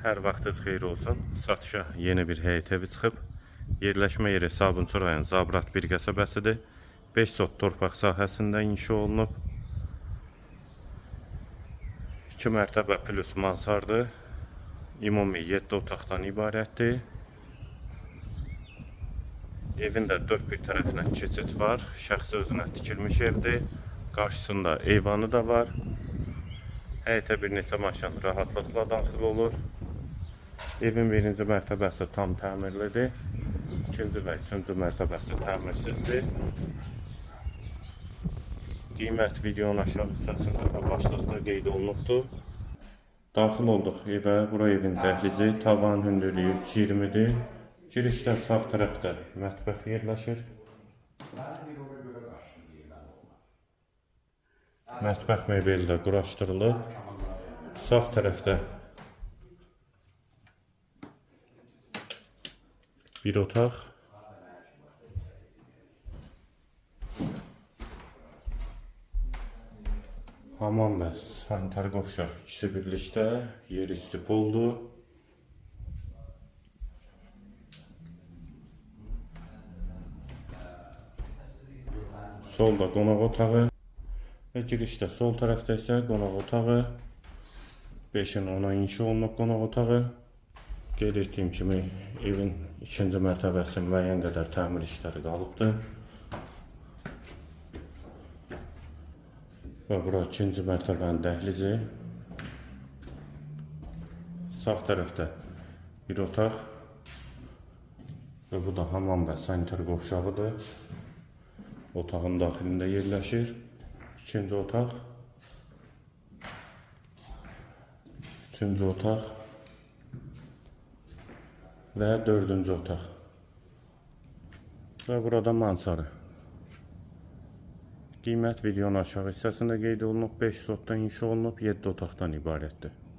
Hər vaxtınız xeyir olsun. Satışa yeni bir həyət evi çıxıb. Yerləşmə yeri Sabunçu rayon Zabrat bir qəsəbəsidir. 5 sot torpaq sahəsində inşa olunub. 2 mərtəbə plus mansardı. Ümumi 7 otaqdan ibarətdir. Evin də 4 bir tərəfinə keçid var. Şəxsi özünə tikilmiş evdir. Qarşısında eyvanı da var. Həyətə bir neçə maşın rahatlıqla daxil olur. Evin birinci mərtəbəsi tam təmirlidir. İkinci və üçüncü mərtəbəsi təmirsizdir. Qiymət videonun aşağı hissəsində və başlıqda qeyd olunubdur. Daxil olduq evə. Bura evin dəhlizi, tavan hündürlüyü 3.20-dir. Girişdə sağ tərəfdə mətbəx yerləşir. Mətbəx mebeli də quraşdırılıb. Sağ tərəfdə bir otaq. Hamam və sanitar qovşaq ikisi birlikdə. Yer üstü poldur. Solda qonaq otağı və girişdə sol tərəfdə isə qonaq otağı. 5-in 10-a inşa olunub qonaq otağı. Qeyd etdiyim kimi evin ikinci mərtəbəsi müəyyən qədər təmir işləri qalıbdır. Və bura ikinci mərtəbənin dəhlizi. Sağ tərəfdə bir otaq. Və bu da hamam və sanitar qovşağıdır. Otağın daxilində yerləşir. İkinci otaq. Üçüncü otaq. Və dördüncü otaq. Və burada mansarı. Qiymət videonun aşağı hissəsində qeyd olunub. 5 sotdan inşa olunub. 7 otaqdan ibarətdir.